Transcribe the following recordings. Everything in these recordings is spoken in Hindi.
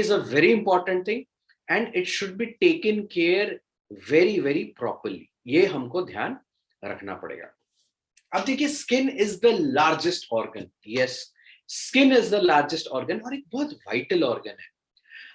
is a very important thing and it should be taken care very very properly. ये हमको ध्यान रखना पड़ेगा. अब देखिए, skin is the largest organ. Yes, skin is the largest organ और एक बहुत वाइटल ऑर्गन है.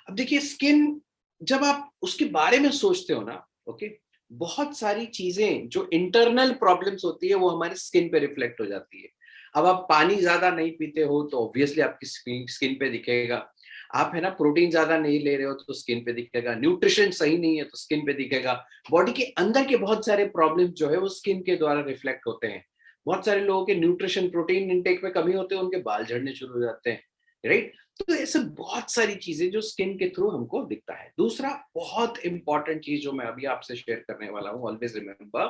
अब देखिए, स्किन जब आप उसके बारे में सोचते हो ना, ओके, बहुत सारी चीजें जो इंटरनल प्रॉब्लम्स होती है वो हमारे स्किन पे रिफ्लेक्ट हो जाती है. अब आप पानी ज्यादा नहीं पीते हो तो ऑब्वियसली आपकी स्किन पे दिखेगा. आप है ना प्रोटीन ज्यादा नहीं ले रहे हो तो स्किन पे दिखेगा. न्यूट्रिशन सही नहीं है तो स्किन पे दिखेगा. बॉडी के अंदर के बहुत सारे प्रॉब्लम्स जो है वो स्किन के द्वारा रिफ्लेक्ट होते हैं. बहुत सारे लोगों के न्यूट्रिशन प्रोटीन इंटेक में कमी होती है, उनके बाल झड़ने शुरू हो जाते हैं, राइट. तो ऐसे बहुत सारी चीजें जो स्किन के थ्रू हमको दिखता है. दूसरा बहुत इंपॉर्टेंट चीज जो मैं अभी आपसे शेयर करने वाला हूं, ऑलवेज रिमेंबर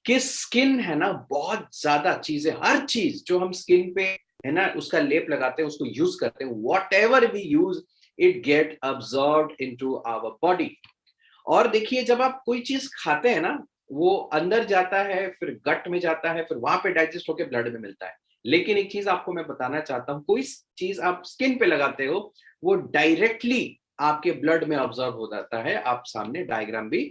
कि स्किन है ना, बहुत ज्यादा चीजें, हर चीज जो हम स्किन पे है ना उसका लेप लगाते हैं, उसको यूज करते हैं, whatever we use it get absorbed into our body. और देखिए, जब आप कोई चीज खाते हैं ना, वो अंदर जाता है, फिर गट में जाता है, फिर वहां पे डाइजेस्ट होकर ब्लड में मिलता है. लेकिन एक चीज आपको मैं बताना चाहता हूं, कोई चीज आप स्किन पे लगाते हो वो डायरेक्टली आपके ब्लड में ऑब्जर्व हो जाता है. आप सामने डायग्राम भी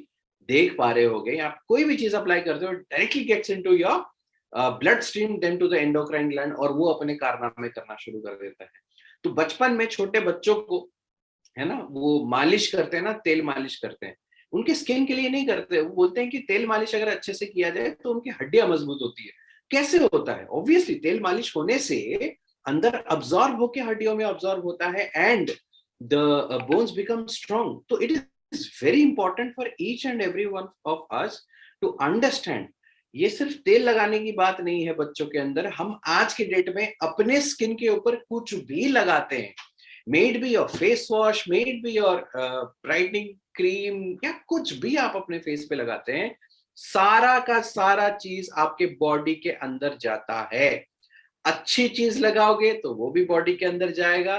देख पा रहे होगे. आप कोई भी चीज अप्लाई करते हो, directly gets into your blood stream then to the endocrine gland और वो अपने कारनामे करना शुरू कर देता है. तो बचपन में छोटे बच्चों को है ना वो मालिश करते हैं ना, तेल मालिश करते हैं, उनके स्किन के लिए नहीं करते. वो बोलते हैं कि तेल मालिश अगर अच्छे से किया जाए तो उनकी हड्डियां मजबूत होती है. कैसे होता है? ऑब्वियसली तेल मालिश होने से अंदर अब्सॉर्ब होके हड्डियों में अब्सॉर्ब होता है and the bones become strong. तो it is very important for each and every one of us to understand. ये सिर्फ तेल लगाने की बात नहीं है बच्चों के अंदर. हम आज के डेट में अपने स्किन के ऊपर कुछ भी लगाते हैं, may it be your face wash, may it be your brightening cream, या कुछ भी आप अपने फेस पे लगाते हैं, सारा का सारा चीज आपके बॉडी के अंदर जाता है. अच्छी चीज लगाओगे तो वो भी बॉडी के अंदर जाएगा.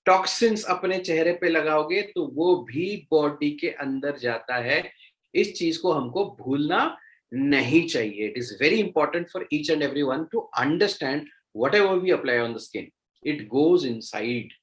टॉक्सिन्स अपने चेहरे पे लगाओगे तो वो भी बॉडी के अंदर जाता है. इस चीज को हमको भूलना नहीं चाहिए. It is very important for each and every one to understand whatever we apply on the skin, it goes inside.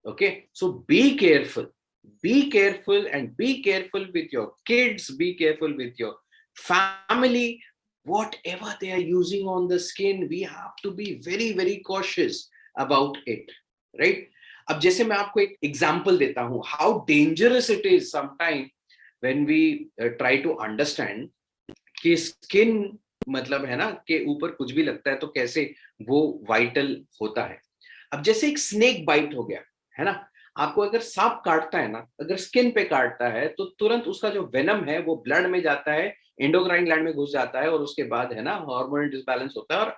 Okay, so be careful and be careful with your kids, be careful with your family. Whatever they are using on the skin, we have to be very very cautious about it, right? अब जैसे मैं आपको एक एग्जांपल देता हूं how dangerous it is sometime when we try to understand कि स्किन मतलब है ना के ऊपर कुछ भी लगता है तो कैसे वो वाइटल होता है. अब जैसे एक स्नेक बाइट हो गया है ना, आपको अगर सांप काटता है ना, अगर स्किन पे काटता है तो तुरंत उसका जो वेनम है वो ब्लड में जाता है, एंडोक्राइन ग्लैंड में घुस जाता है और उसके बाद है ना हार्मोनल डिसबैलेंस होता है और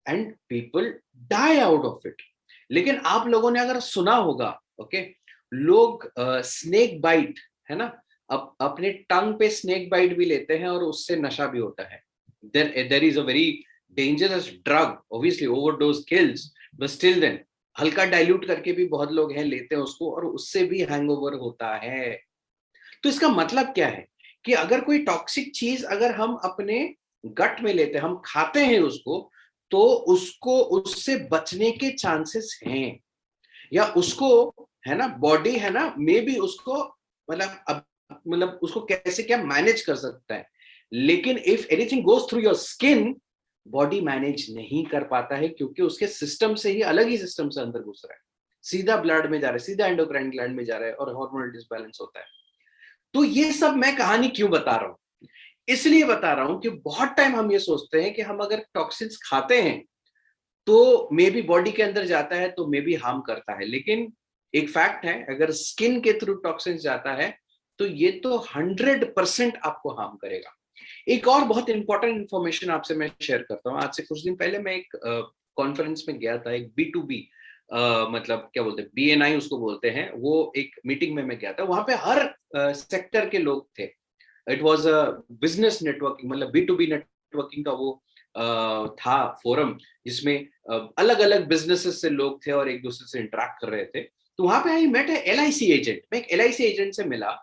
and people die out of it. लेकिन आप लोगों ने अगर सुना होगा, ओके, लोग स्नेक बाइट है ना अपने टंग पे स्नेक बाइट भी लेते हैं और उससे नशा भी होता है. There is a very dangerous drug, obviously overdose kills, but still then हल्का डाइल्यूट करके भी बहुत लोग हैं लेते हैं उसको और उससे भी हैंगओवर होता है. तो इसका मतलब क्या है कि अगर कोई टॉक्सिक चीज अगर हम अपने गट में लेते हैं, हम खाते हैं उसको, तो उसको उससे बचने के चांसेस हैं, या उसको है ना बॉडी है ना मे बी उसको मतलब उसको कैसे क्या मैनेज कर सकता है. लेकिन if anything goes through your skin, body manage नहीं कर पाता है क्योंकि उसके सिस्टम से ही अलग ही सिस्टम से अंदर घुस रहा है, सीधा ब्लड में जा रहा है, सीधा एंडोक्राइन ग्लैंड में जा रहा है और हार्मोनल डिसबैलेंस होता है. तो ये सब मैं कहानी क्यों बता रहा हूं? इसलिए बता रहा हूं कि बहुत टाइम हम ये सोचते हैं कि हम अगर टॉक्सिन्स खाते हैं तो मे बी बॉडी के अंदर जाता है तो मे बी हार्म करता है. लेकिन एक फैक्ट है, अगर स्किन के थ्रू टॉक्सिन्स जाता है तो ये तो 100% आपको हार्म करेगा. एक और बहुत इंपॉर्टेंट इंफॉर्मेशन आपसे मैं शेयर करता हूँ. आज से कुछ दिन पहले मैं एक कॉन्फ्रेंस में गया था, एक B2B मतलब क्या बोलते हैं, BNI उसको बोलते हैं, वो एक मीटिंग में मैं गया था. वहां पे हर सेक्टर के लोग थे. It was a business networking, मतलब B2B नेटवर्किंग का वो था फोरम, जिसमें अलग अलग बिजनेसेस से लोग थे और एक दूसरे से इंटरेक्ट कर रहे थे. तो वहां पे आई मेट LIC एजेंट. मैं एक LIC एजेंट से मिला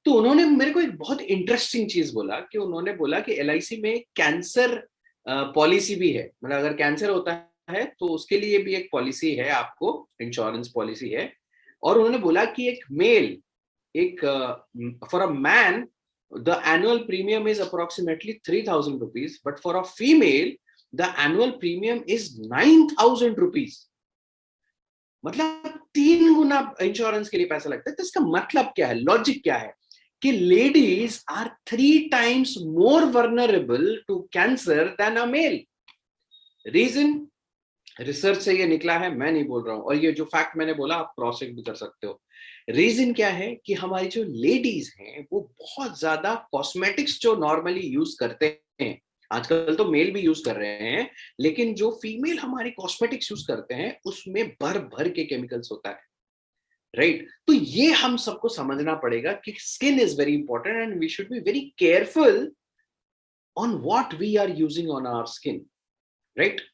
तो उन्होंने मेरे को एक बहुत इंटरेस्टिंग चीज बोला कि उन्होंने बोला कि LIC में कैंसर पॉलिसी भी है. मतलब अगर कैंसर होता है तो उसके लिए भी एक पॉलिसी है, आपको इंश्योरेंस पॉलिसी है. और उन्होंने बोला कि एक मेल, एक for a man the annual premium is approximately 3,000 rupees, but for a female the annual premium is 9,000 rupees. मतलब 3 गुना इंश्योरेंस के लिए पैसा लगता है। तो इसका मतलब क्या है, लॉजिक क्या है कि ladies are 3 times more vulnerable to cancer than a male. Reason research से ये निकला है, मैं नहीं बोल रहा हूं, और ये जो फैक्ट मैंने बोला आप क्रॉस चेक भी कर सकते हो। रीजन क्या है कि हमारी जो लेडीज हैं वो बहुत ज्यादा कॉस्मेटिक्स जो नॉर्मली यूज करते हैं, आजकल तो मेल भी यूज कर रहे हैं, लेकिन जो फीमेल हमारी कॉस्मेटिक्स यूज करते हैं उसमें भर भर के केमिकल्स होता है, राइट? तो ये हम सबको समझना पड़ेगा कि skin is very important and we should be very careful on what we are using on our skin, right?